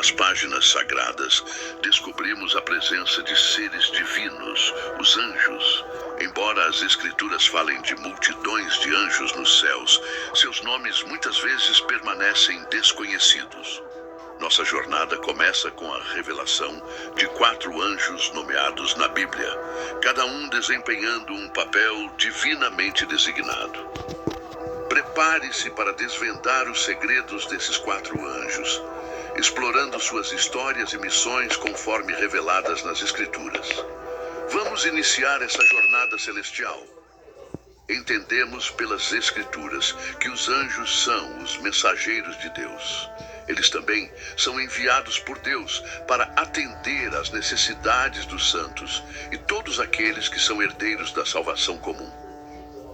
Nas páginas sagradas, descobrimos a presença de seres divinos, os anjos. Embora as Escrituras falem de multidões de anjos nos céus, seus nomes muitas vezes permanecem desconhecidos. Nossa jornada começa com a revelação de 4 anjos nomeados na Bíblia, cada um desempenhando um papel divinamente designado. Prepare-se para desvendar os segredos desses 4 anjos, explorando suas histórias e missões conforme reveladas nas Escrituras. Vamos iniciar essa jornada celestial. Entendemos pelas Escrituras que os anjos são os mensageiros de Deus. Eles também são enviados por Deus para atender às necessidades dos santos e todos aqueles que são herdeiros da salvação comum.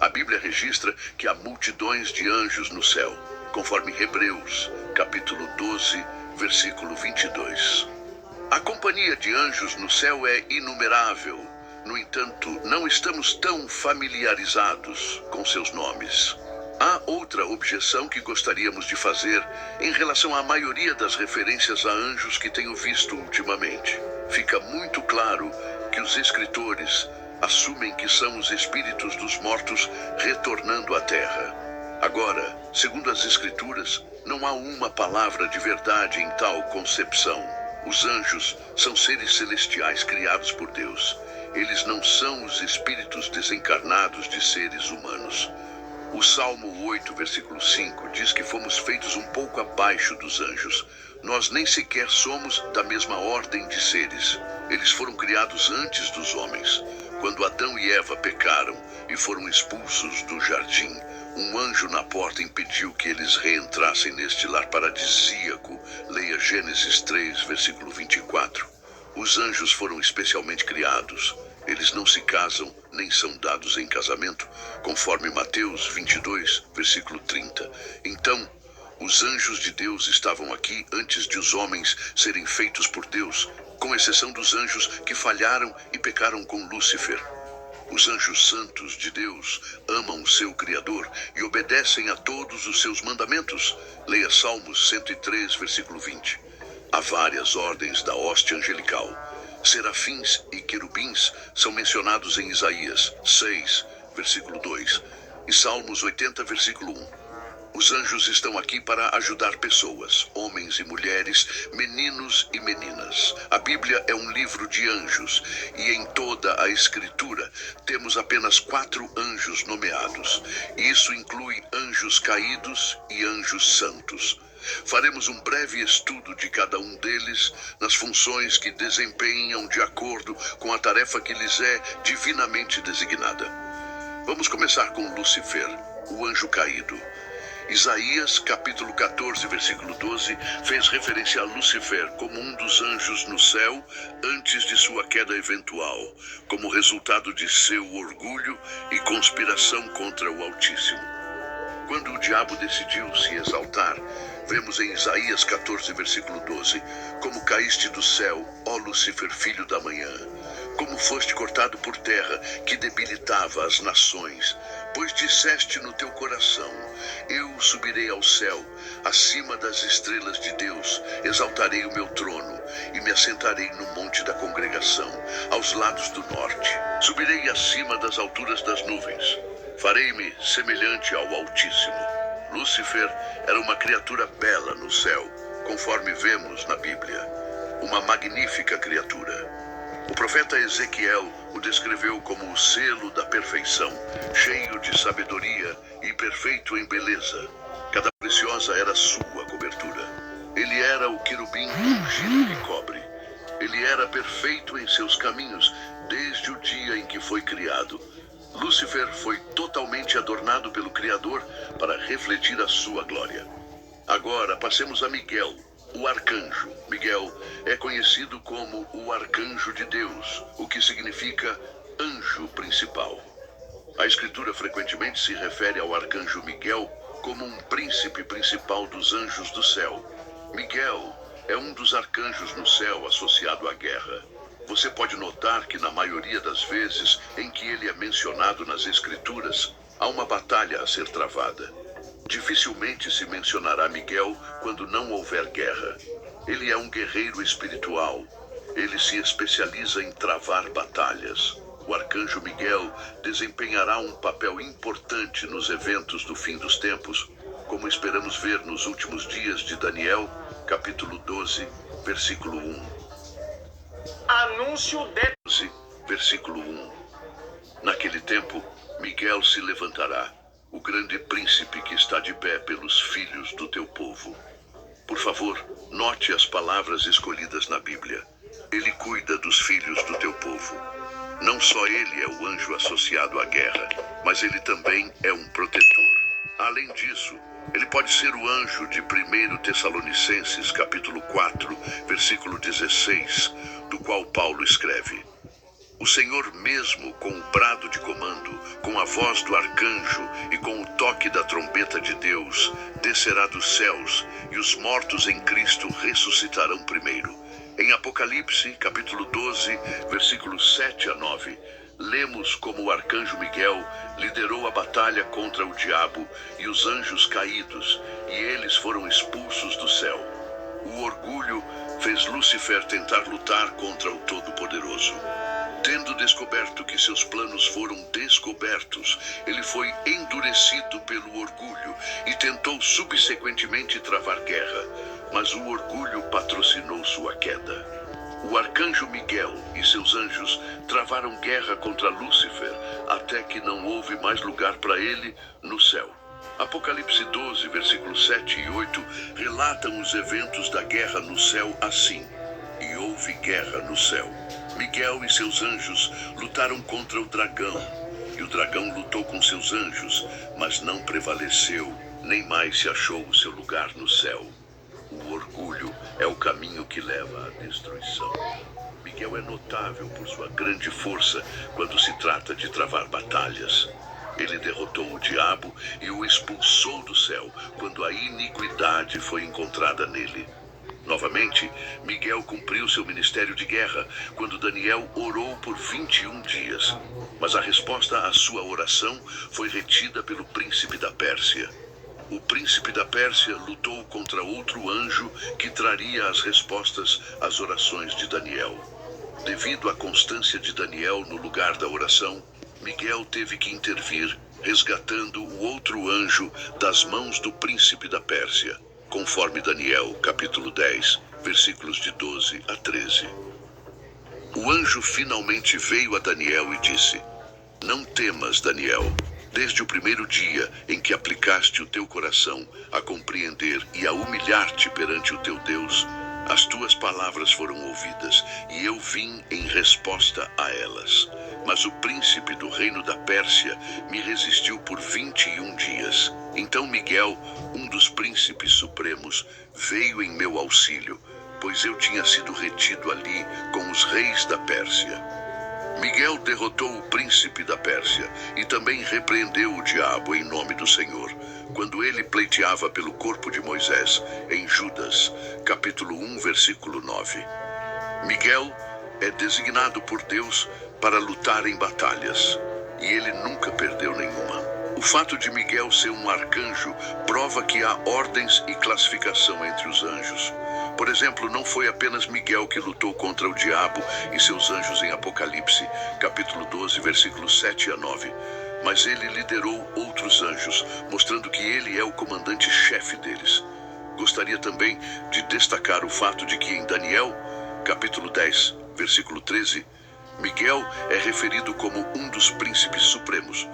A Bíblia registra que há multidões de anjos no céu, conforme Hebreus, capítulo 12, versículo 22. A companhia de anjos no céu é inumerável. No entanto, não estamos tão familiarizados com seus nomes. Há outra objeção que gostaríamos de fazer em relação à maioria das referências a anjos que tenho visto ultimamente. Fica muito claro que os escritores assumem que são os espíritos dos mortos retornando à terra. Agora, segundo as Escrituras, não há uma palavra de verdade em tal concepção. Os anjos são seres celestiais criados por Deus. Eles não são os espíritos desencarnados de seres humanos. O Salmo 8, versículo 5, diz que fomos feitos um pouco abaixo dos anjos. Nós nem sequer somos da mesma ordem de seres. Eles foram criados antes dos homens. Quando Adão e Eva pecaram e foram expulsos do jardim, um anjo na porta impediu que eles reentrassem neste lar paradisíaco. Leia Gênesis 3, versículo 24. Os anjos foram especialmente criados. Eles não se casam, nem são dados em casamento, conforme Mateus 22, versículo 30. Então, os anjos de Deus estavam aqui antes de os homens serem feitos por Deus, com exceção dos anjos que falharam e pecaram com Lúcifer. Os anjos santos de Deus amam o seu Criador e obedecem a todos os seus mandamentos. Leia Salmos 103, versículo 20. Há várias ordens da hoste angelical. Serafins e querubins são mencionados em Isaías 6, versículo 2, e Salmos 80, versículo 1. Os anjos estão aqui para ajudar pessoas, homens e mulheres, meninos e meninas. A Bíblia é um livro de anjos, e em toda a Escritura temos apenas 4 anjos nomeados. Isso inclui anjos caídos e anjos santos. Faremos um breve estudo de cada um deles, nas funções que desempenham de acordo com a tarefa que lhes é divinamente designada. Vamos começar com Lúcifer, o anjo caído. Isaías, capítulo 14, versículo 12, fez referência a Lúcifer como um dos anjos no céu antes de sua queda eventual, como resultado de seu orgulho e conspiração contra o Altíssimo. Quando o diabo decidiu se exaltar, vemos em Isaías 14, versículo 12, como caíste do céu, ó Lúcifer, filho da manhã, como foste cortado por terra, que debilitava as nações, pois disseste no teu coração, eu subirei ao céu, acima das estrelas de Deus, exaltarei o meu trono, e me assentarei no monte da congregação, aos lados do norte, subirei acima das alturas das nuvens, farei-me semelhante ao Altíssimo. Lúcifer era uma criatura bela no céu, conforme vemos na Bíblia. Uma magnífica criatura. O profeta Ezequiel o descreveu como o selo da perfeição, cheio de sabedoria e perfeito em beleza. Cada preciosa era sua cobertura. Ele era o querubim ungido que cobre. Ele era perfeito em seus caminhos, desde o dia em que foi criado. Lúcifer foi totalmente adornado pelo Criador para refletir a sua glória. Agora passemos a Miguel, o arcanjo. Miguel é conhecido como o arcanjo de Deus, o que significa anjo principal. A Escritura frequentemente se refere ao arcanjo Miguel como um príncipe principal dos anjos do céu. Miguel é um dos arcanjos no céu associado à guerra. Você pode notar que na maioria das vezes em que ele é mencionado nas Escrituras, há uma batalha a ser travada. Dificilmente se mencionará Miguel quando não houver guerra. Ele é um guerreiro espiritual. Ele se especializa em travar batalhas. O arcanjo Miguel desempenhará um papel importante nos eventos do fim dos tempos, como esperamos ver nos últimos dias de Daniel, capítulo 12, versículo 1. Anúncio de 12, versículo 1. Naquele tempo, Miguel se levantará, o grande príncipe que está de pé pelos filhos do teu povo. Por favor, note as palavras escolhidas na Bíblia. Ele cuida dos filhos do teu povo. Não só ele é o anjo associado à guerra, mas ele também é um protetor. Além disso, ele pode ser o anjo de 1 Tessalonicenses, capítulo 4, versículo 16, do qual Paulo escreve: O Senhor mesmo, com o brado de comando, com a voz do arcanjo e com o toque da trombeta de Deus, descerá dos céus, e os mortos em Cristo ressuscitarão primeiro. Em Apocalipse, capítulo 12, versículos 7 a 9, lemos como o arcanjo Miguel liderou a batalha contra o diabo e os anjos caídos, e eles foram expulsos do céu. O orgulho fez Lúcifer tentar lutar contra o Todo-Poderoso. Tendo descoberto que seus planos foram descobertos, ele foi endurecido pelo orgulho e tentou subsequentemente travar guerra, mas o orgulho patrocinou sua queda. O arcanjo Miguel e seus anjos travaram guerra contra Lúcifer até que não houve mais lugar para ele no céu. Apocalipse 12, versículos 7 e 8 relatam os eventos da guerra no céu assim: E houve guerra no céu. Miguel e seus anjos lutaram contra o dragão, e o dragão lutou com seus anjos, mas não prevaleceu, nem mais se achou o seu lugar no céu. O orgulho é o caminho que leva à destruição. Miguel é notável por sua grande força quando se trata de travar batalhas. Ele derrotou o diabo e o expulsou do céu quando a iniquidade foi encontrada nele. Novamente, Miguel cumpriu seu ministério de guerra quando Daniel orou por 21 dias, mas a resposta à sua oração foi retida pelo príncipe da Pérsia. O príncipe da Pérsia lutou contra outro anjo que traria as respostas às orações de Daniel. Devido à constância de Daniel no lugar da oração, Miguel teve que intervir, resgatando o outro anjo das mãos do príncipe da Pérsia, conforme Daniel, capítulo 10, versículos de 12 a 13. O anjo finalmente veio a Daniel e disse: Não temas, Daniel. Desde o primeiro dia em que aplicaste o teu coração a compreender e a humilhar-te perante o teu Deus, as tuas palavras foram ouvidas, e eu vim em resposta a elas. Mas o príncipe do reino da Pérsia me resistiu por 21 dias. Então Miguel, um dos príncipes supremos, veio em meu auxílio, pois eu tinha sido retido ali com os reis da Pérsia. Miguel derrotou o príncipe da Pérsia e também repreendeu o diabo em nome do Senhor, quando ele pleiteava pelo corpo de Moisés, em Judas, capítulo 1, versículo 9. Miguel é designado por Deus para lutar em batalhas, e ele nunca perdeu nenhuma. O fato de Miguel ser um arcanjo prova que há ordens e classificação entre os anjos. Por exemplo, não foi apenas Miguel que lutou contra o diabo e seus anjos em Apocalipse, capítulo 12, versículos 7 a 9, mas ele liderou outros anjos, mostrando que ele é o comandante-chefe deles. Gostaria também de destacar o fato de que em Daniel, capítulo 10, versículo 13, Miguel é referido como um dos príncipes supremos.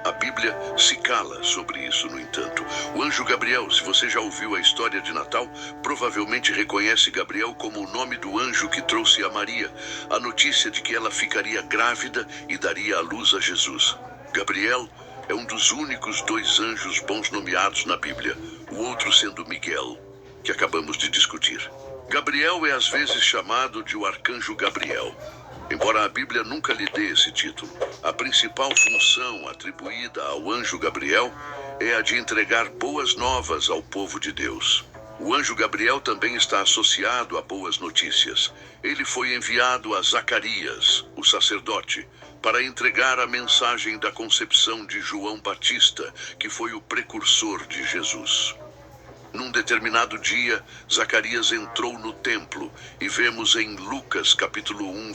A Bíblia se cala sobre isso, no entanto. O anjo Gabriel, se você já ouviu a história de Natal, provavelmente reconhece Gabriel como o nome do anjo que trouxe a Maria a notícia de que ela ficaria grávida e daria à luz a Jesus. Gabriel é um dos únicos 2 anjos bons nomeados na Bíblia, o outro sendo Miguel, que acabamos de discutir. Gabriel é às vezes chamado de o arcanjo Gabriel. Embora a Bíblia nunca lhe dê esse título, a principal função atribuída ao anjo Gabriel é a de entregar boas novas ao povo de Deus. O anjo Gabriel também está associado a boas notícias. Ele foi enviado a Zacarias, o sacerdote, para entregar a mensagem da concepção de João Batista, que foi o precursor de Jesus. Num determinado dia, Zacarias entrou no templo e vemos em Lucas capítulo 1,